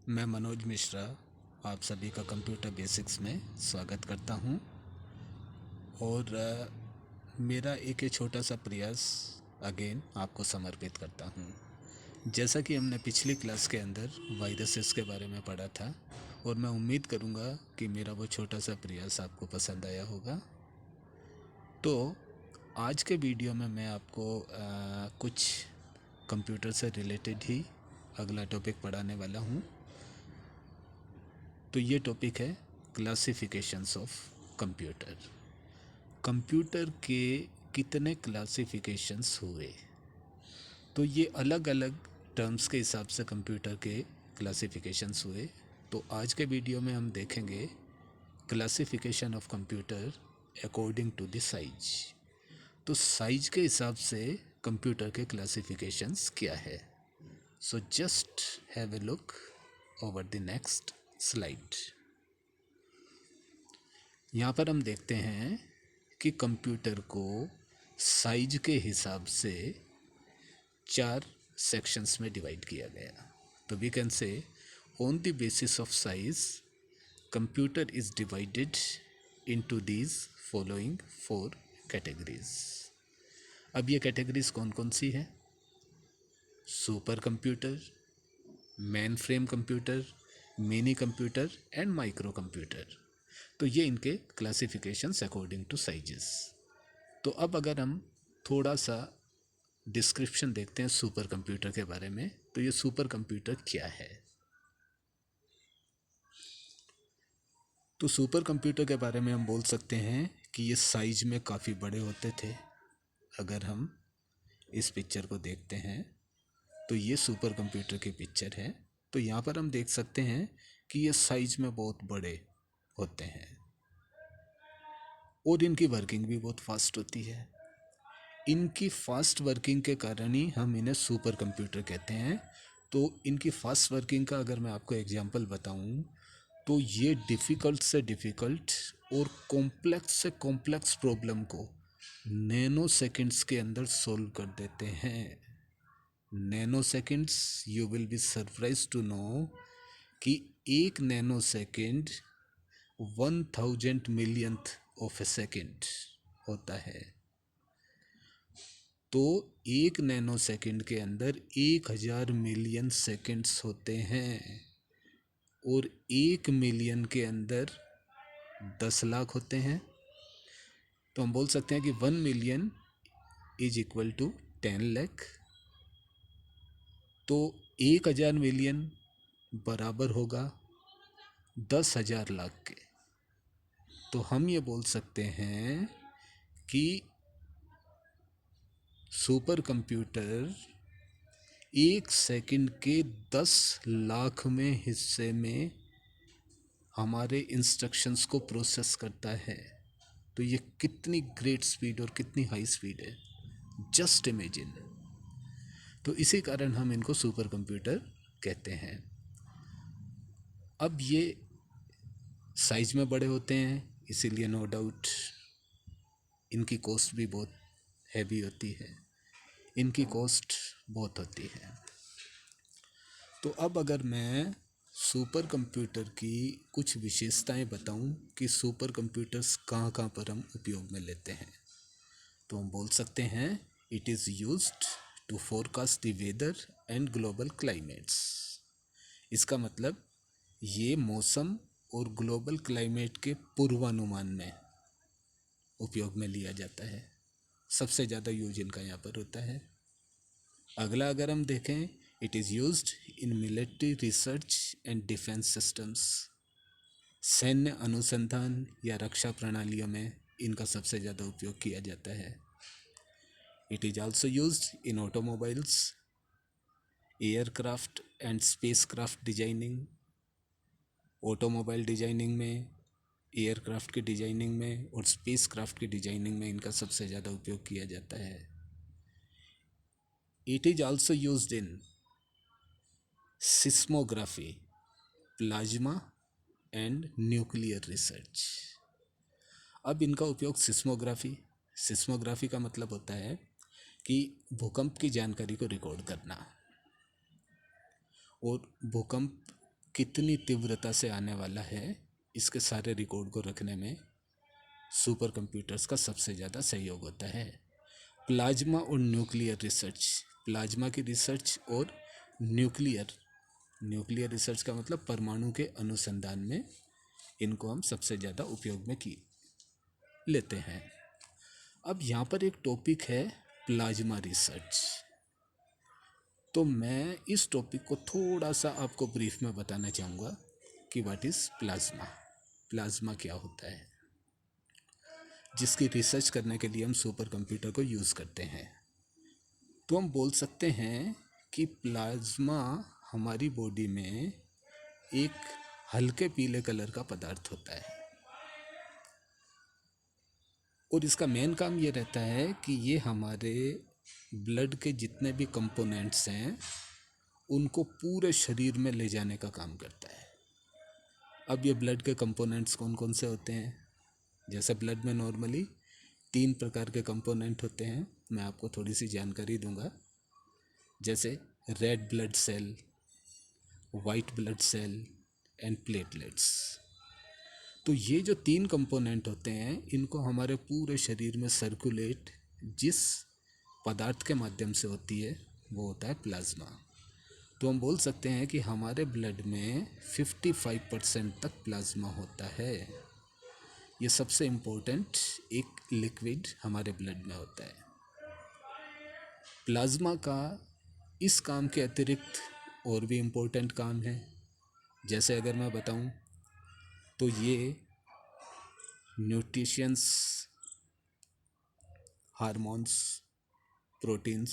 मैं मनोज मिश्रा आप सभी का कंप्यूटर बेसिक्स में स्वागत करता हूं और मेरा एक ये छोटा सा प्रयास अगेन आपको समर्पित करता हूं। जैसा कि हमने पिछली क्लास के अंदर वायरसेस के बारे में पढ़ा था और मैं उम्मीद करूंगा कि मेरा वो छोटा सा प्रयास आपको पसंद आया होगा। तो आज के वीडियो में मैं आपको कुछ कंप्यूटर से रिलेटेड ही अगला टॉपिक पढ़ाने वाला हूं। तो ये टॉपिक है क्लासिफिकेशंस ऑफ कंप्यूटर। कंप्यूटर के कितने क्लासिफिकेशंस हुए, तो ये अलग अलग टर्म्स के हिसाब से कंप्यूटर के क्लासिफिकेशंस हुए। तो आज के वीडियो में हम देखेंगे classification of computer according to the size. तो साइज के हिसाब से कंप्यूटर के क्लासिफिकेशंस क्या है। So just have a look over the next slide. यहाँ पर हम देखते हैं कि कंप्यूटर को साइज के हिसाब से 4 सेक्शंस में डिवाइड किया गया। तो we can say on the basis of size computer is divided into these following 4 categories. अब ये कैटेगरीज कौन कौन सी है? Super computer, mainframe computer, mini computer and micro computer. तो ये इनके क्लासिफिकेशंस अकॉर्डिंग टू साइजेस। तो अब अगर हम थोड़ा सा डिस्क्रिप्शन देखते हैं सुपर कंप्यूटर के बारे में, तो ये सुपर कंप्यूटर क्या है। तो सुपर कंप्यूटर के बारे में हम बोल सकते हैं कि ये साइज में काफ़ी बड़े होते थे। अगर हम इस पिक्चर को देखते हैं तो ये सुपर कंप्यूटर की पिक्चर है। तो यहाँ पर हम देख सकते हैं कि ये साइज में बहुत बड़े होते हैं और इनकी वर्किंग भी बहुत फास्ट होती है। इनकी फास्ट वर्किंग के कारण ही हम इन्हें सुपर कंप्यूटर कहते हैं। तो इनकी फास्ट वर्किंग का अगर मैं आपको एग्जांपल बताऊं तो ये डिफ़िकल्ट से डिफ़िकल्ट और कॉम्प्लेक्स से कॉम्प्लेक्स प्रॉब्लम को नैनो सेकंड्स के अंदर सॉल्व कर देते हैं। Nanoseconds, you will be surprise to know कि एक nanosecond 1000 millionth of a second होता है। तो एक नैनो सेकंड के अंदर 1000 मिलियन सेकंड्स होते हैं और 1 मिलियन के अंदर 10 लाख होते हैं। तो हम बोल सकते हैं कि 1 million is equal to 10 lakh. तो 1000 मिलियन बराबर होगा 10,000 लाख के। तो हम ये बोल सकते हैं कि सुपर कंप्यूटर 1 सेकंड के 10 लाख में हिस्से में हमारे इंस्ट्रक्शंस को प्रोसेस करता है। तो ये कितनी ग्रेट स्पीड और कितनी हाई स्पीड है, जस्ट इमेजिन। तो इसी कारण हम इनको सुपर कंप्यूटर कहते हैं। अब ये साइज में बड़े होते हैं, इसीलिए नो डाउट इनकी कॉस्ट भी बहुत हैवी होती है, इनकी कॉस्ट बहुत होती है। तो अब अगर मैं सुपर कंप्यूटर की कुछ विशेषताएं बताऊं कि सुपर कंप्यूटर्स कहाँ कहाँ पर हम उपयोग में लेते हैं, तो हम बोल सकते हैं it is used to forecast the weather and global climates. इसका मतलब ये मौसम और ग्लोबल क्लाइमेट के पूर्वानुमान में उपयोग में लिया जाता है। सबसे ज़्यादा यूज इनका यहाँ पर होता है। अगला अगर हम देखें, it is used in military research and defence systems. सैन्य अनुसंधान या रक्षा प्रणालियों में इनका सबसे ज़्यादा उपयोग किया जाता है। It is also used in automobiles, aircraft and spacecraft designing. Automobile designing में, एयरक्राफ्ट की डिजाइनिंग में और स्पेसक्राफ्ट की डिजाइनिंग में इनका सबसे ज़्यादा उपयोग किया जाता है। It is also used in seismography, plasma and nuclear research. अब इनका उपयोग सिस्मोग्राफी का मतलब होता है कि भूकंप की जानकारी को रिकॉर्ड करना। और भूकंप कितनी तीव्रता से आने वाला है, इसके सारे रिकॉर्ड को रखने में सुपर कंप्यूटर्स का सबसे ज़्यादा सहयोग होता है। प्लाज्मा और न्यूक्लियर रिसर्च, प्लाज्मा की रिसर्च और न्यूक्लियर न्यूक्लियर रिसर्च का मतलब परमाणु के अनुसंधान में इनको हम सबसे ज़्यादा उपयोग में की लेते हैं। अब यहाँ पर एक टॉपिक है प्लाज्मा रिसर्च। तो मैं इस टॉपिक को थोड़ा सा आपको ब्रीफ में बताना चाहूँगा कि व्हाट इज़ प्लाज्मा, प्लाज्मा क्या होता है, जिसकी रिसर्च करने के लिए हम सुपर कंप्यूटर को यूज़ करते हैं। तो हम बोल सकते हैं कि प्लाज्मा हमारी बॉडी में एक हल्के पीले कलर का पदार्थ होता है और इसका मेन काम ये रहता है कि ये हमारे ब्लड के जितने भी कंपोनेंट्स हैं उनको पूरे शरीर में ले जाने का काम करता है। अब ये ब्लड के कंपोनेंट्स कौन कौन से होते हैं? जैसे ब्लड में नॉर्मली 3 प्रकार के कंपोनेंट होते हैं, मैं आपको थोड़ी सी जानकारी दूंगा। जैसे red blood cell, white blood cell and platelets. तो ये जो 3 कंपोनेंट होते हैं इनको हमारे पूरे शरीर में सर्कुलेट जिस पदार्थ के माध्यम से होती है वो होता है प्लाज्मा। तो हम बोल सकते हैं कि हमारे ब्लड में 55% तक प्लाज्मा होता है। ये सबसे इम्पोर्टेंट एक लिक्विड हमारे ब्लड में होता है। प्लाज्मा का इस काम के अतिरिक्त और भी इम्पोर्टेंट काम है। जैसे अगर मैं बताऊं तो ये न्यूट्रिशंस, हार्मोन्स, प्रोटीन्स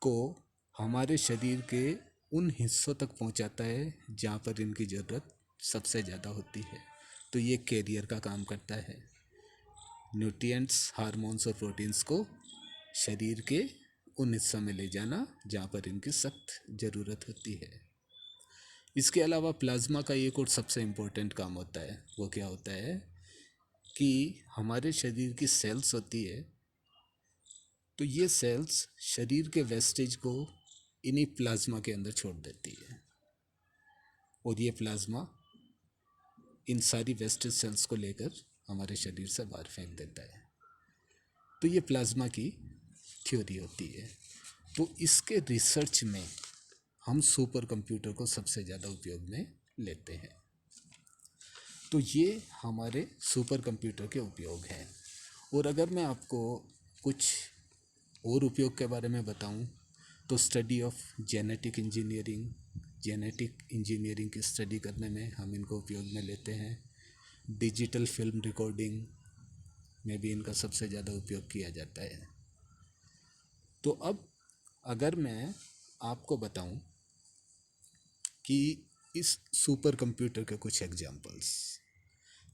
को हमारे शरीर के उन हिस्सों तक पहुंचाता है जहाँ पर इनकी ज़रूरत सबसे ज़्यादा होती है। तो ये कैरियर का काम करता है, न्यूट्रिएंट्स, हार्मोन्स और प्रोटीन्स को शरीर के उन हिस्सों में ले जाना जहाँ पर इनकी सख्त ज़रूरत होती है। इसके अलावा प्लाज्मा का एक और सबसे इम्पोर्टेंट काम होता है, वो क्या होता है कि हमारे शरीर की सेल्स होती है, तो ये सेल्स शरीर के वेस्टेज को इन्हीं प्लाज्मा के अंदर छोड़ देती है और ये प्लाज्मा इन सारी वेस्टेज सेल्स को लेकर हमारे शरीर से बाहर फेंक देता है। तो ये प्लाज्मा की थ्योरी होती है। तो इसके रिसर्च में हम सुपर कंप्यूटर को सबसे ज़्यादा उपयोग में लेते हैं। तो ये हमारे सुपर कंप्यूटर के उपयोग हैं। और अगर मैं आपको कुछ और उपयोग के बारे में बताऊं तो study of genetic engineering, genetic engineering की स्टडी करने में हम इनको उपयोग में लेते हैं। डिजिटल फिल्म रिकॉर्डिंग में भी इनका सबसे ज़्यादा उपयोग किया जाता है। तो अब अगर मैं आपको बताऊं कि इस सुपर कंप्यूटर के कुछ एग्जांपल्स,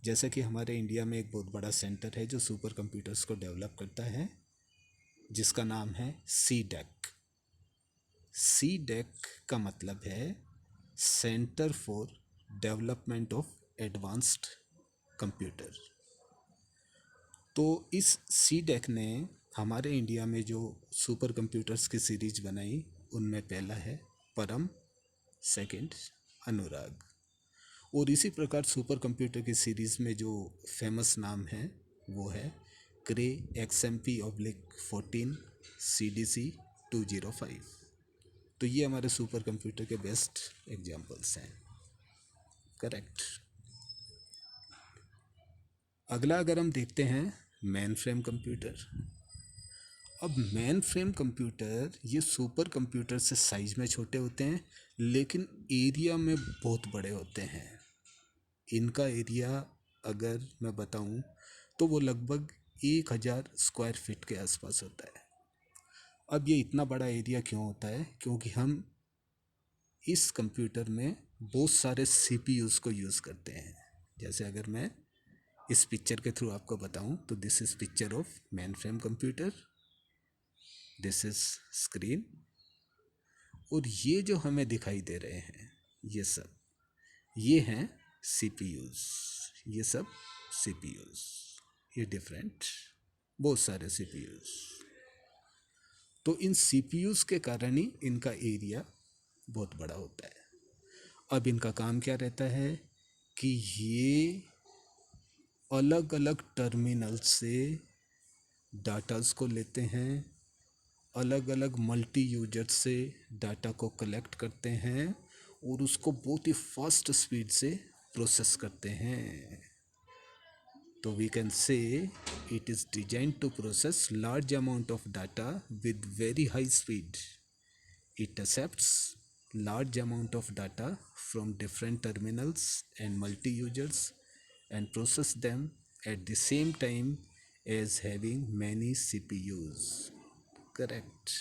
जैसे कि हमारे इंडिया में एक बहुत बड़ा सेंटर है जो सुपर कंप्यूटर्स को डेवलप करता है, जिसका नाम है CDAC। CDAC का मतलब है centre for development of advanced computer. तो इस CDAC ने हमारे इंडिया में जो सुपर कंप्यूटर्स की सीरीज बनाई उनमें पहला है परम, सेकंड अनुराग। और इसी प्रकार सुपर कंप्यूटर की सीरीज़ में जो फेमस नाम है वो है क्रे XMP/14 CDC 205। तो ये हमारे सुपर कंप्यूटर के बेस्ट एग्जांपल्स हैं। करेक्ट। अगला अगर हम देखते हैं मेन फ्रेम कंप्यूटर। अब मेन फ्रेम कंप्यूटर ये सुपर कंप्यूटर से साइज में छोटे होते हैं लेकिन एरिया में बहुत बड़े होते हैं। इनका एरिया अगर मैं बताऊं तो वो लगभग 1000 स्क्वायर फीट के आसपास होता है। अब ये इतना बड़ा एरिया क्यों होता है? क्योंकि हम इस कंप्यूटर में बहुत सारे CPUs को यूज़ करते हैं। जैसे अगर मैं इस पिक्चर के थ्रू आपको बताऊं तो this is picture of main frame computer, this is screen, और ये जो हमें दिखाई दे रहे हैं ये हैं CPUs, ये सब CPUs, ये डिफरेंट बहुत सारे CPUs। तो इन CPUs के कारण ही इनका एरिया बहुत बड़ा होता है। अब इनका काम क्या रहता है कि ये अलग अलग टर्मिनल से डाटास को लेते हैं, अलग अलग मल्टी यूजर से डाटा को कलेक्ट करते हैं और उसको बहुत ही फास्ट स्पीड से प्रोसेस करते हैं. तो we can say it is design to process large amount of data with very high speed. It accepts large amount of data from different terminals and multi-users and process them at the same time as having many CPUs. Correct.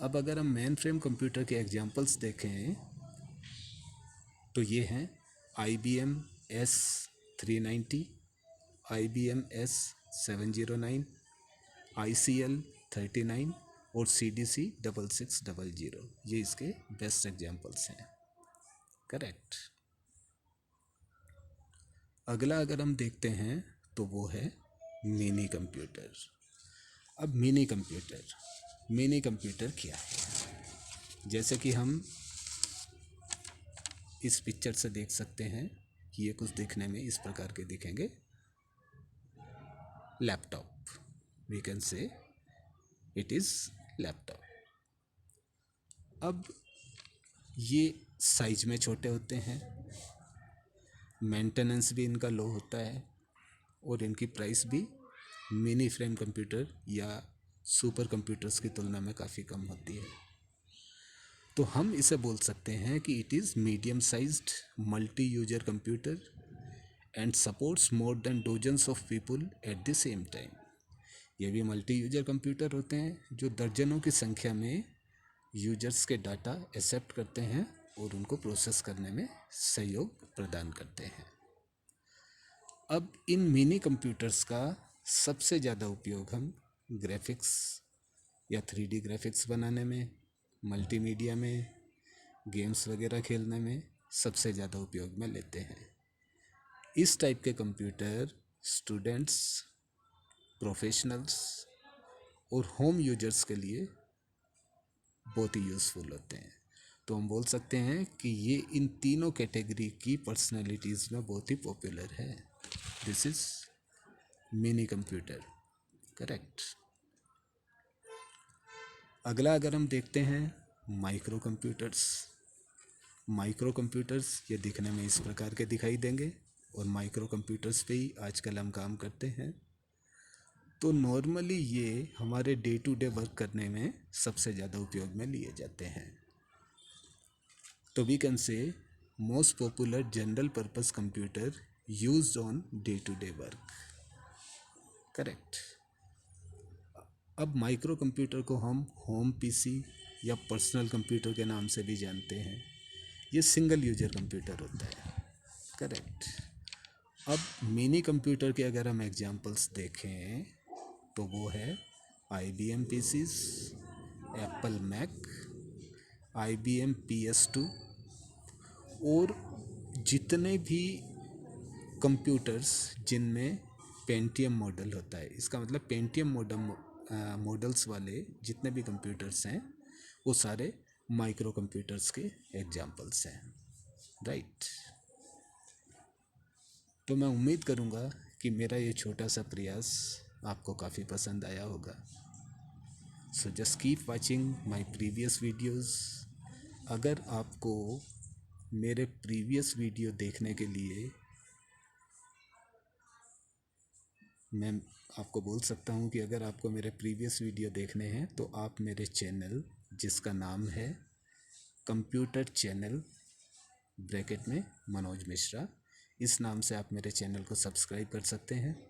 अब अगर हम main frame computer के examples देखें तो ये हैं IBM S390, IBM S709, ICL39 और CDC6600. ये इसके बेस्ट एग्जांपल्स हैं. करेक्ट. अगला अगर हम देखते हैं तो वो है मिनी कंप्यूटर. अब मिनी कंप्यूटर क्या है? जैसे कि हम इस पिक्चर से देख सकते हैं कि ये कुछ दिखने में इस प्रकार के दिखेंगे. Laptop, we can say it is laptop. अब ये साइज में छोटे होते हैं, मेंटेनेंस भी इनका लो होता है और इनकी प्राइस भी मिनी फ्रेम कंप्यूटर या सुपर कंप्यूटर्स की तुलना में काफ़ी कम होती है. तो हम इसे बोल सकते हैं कि it is medium sized multi user computer and supports more than dozens of people at the same time. ये भी मल्टी यूजर कंप्यूटर होते हैं जो दर्जनों की संख्या में यूजर्स के डाटा एक्सेप्ट करते हैं और उनको प्रोसेस करने में सहयोग प्रदान करते हैं. अब इन मिनी कंप्यूटर्स का सबसे ज़्यादा उपयोग हम ग्राफिक्स या 3D ग्राफिक्स बनाने में, मल्टीमीडिया में, गेम्स वगैरह खेलने में सबसे ज़्यादा उपयोग में लेते हैं. इस टाइप के कंप्यूटर स्टूडेंट्स, प्रोफेशनल्स और होम यूजर्स के लिए बहुत ही यूज़फुल होते हैं. तो हम बोल सकते हैं कि ये इन तीनों कैटेगरी की पर्सनालिटीज़ में बहुत ही पॉपुलर है. This is mini computer. Correct. अगला अगर हम देखते हैं माइक्रो कंप्यूटर्स ये दिखने में इस प्रकार के दिखाई देंगे और माइक्रो कंप्यूटर्स पे ही आजकल हम काम करते हैं. तो नॉर्मली ये हमारे डे टू डे वर्क करने में सबसे ज़्यादा उपयोग में लिए जाते हैं. तो we can say most popular general purpose computer used on day to day work. Correct. अब माइक्रो कंप्यूटर को हम होम पीसी या पर्सनल कंप्यूटर के नाम से भी जानते हैं. ये सिंगल यूजर कंप्यूटर होता है. करेक्ट. अब मिनी कंप्यूटर के अगर हम एग्जांपल्स देखें तो वो है IBM PCs, Apple Mac, IBM PS2 और जितने भी कंप्यूटर्स जिनमें पेंटियम मॉडल होता है. इसका मतलब पेंटियम मॉडल्स वाले जितने भी कंप्यूटर्स हैं वो सारे माइक्रो कंप्यूटर्स के एग्जांपल्स हैं. राइट. तो मैं उम्मीद करूँगा कि मेरा ये छोटा सा प्रयास आपको काफ़ी पसंद आया होगा. So just keep watching my previous videos. अगर आपको मेरे प्रीवियस वीडियो देखने के लिए मैं आपको बोल सकता हूँ कि अगर आपको मेरे प्रीवियस वीडियो देखने हैं तो आप मेरे चैनल जिसका नाम है कंप्यूटर चैनल ब्रैकेट में मनोज मिश्रा, इस नाम से आप मेरे चैनल को सब्सक्राइब कर सकते हैं.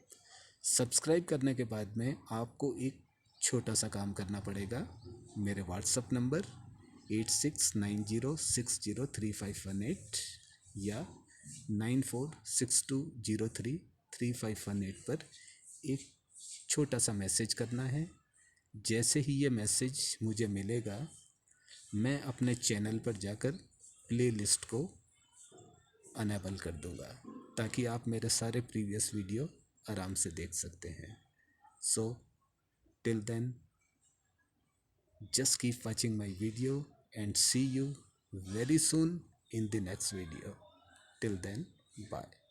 सब्सक्राइब करने के बाद में आपको एक छोटा सा काम करना पड़ेगा. मेरे व्हाट्सअप नंबर 8690603518 या 9462033518 पर एक छोटा सा मैसेज करना है. जैसे ही ये मैसेज मुझे मिलेगा मैं अपने चैनल पर जाकर प्ले लिस्ट को अनेबल कर दूंगा ताकि आप मेरे सारे प्रीवियस वीडियो आराम से देख सकते हैं. So till then just keep watching my video and see you very soon in the next video. Till then, bye.